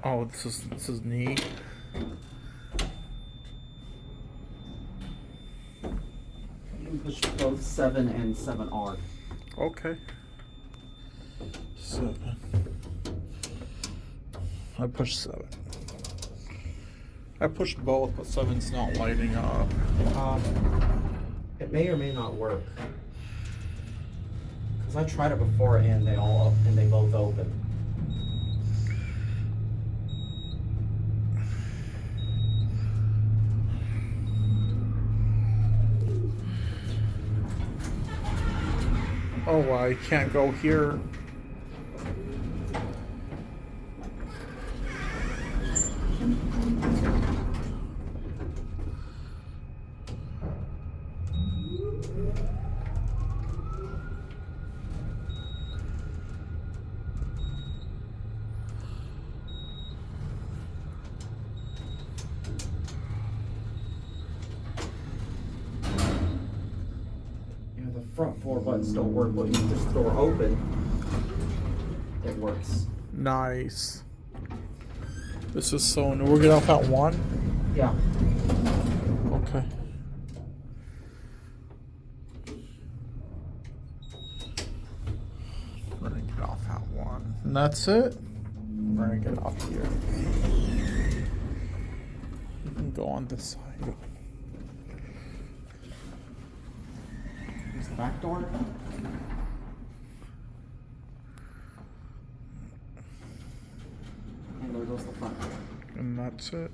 Oh, this is neat. You can push both 7 and 7R. Okay. 7. I pushed 7. I pushed both, but 7's not lighting up. It may or may not work. Cause I tried it before and they both open. Oh, I can't go here. The front 4 buttons don't work, but you just door open, it works. Nice. This is so new. We're getting off at 1? Yeah. Okay. We're gonna get off at 1. And that's it. We're gonna get off here. You can go on this side. Here's the back door. And there goes the front door. And that's it.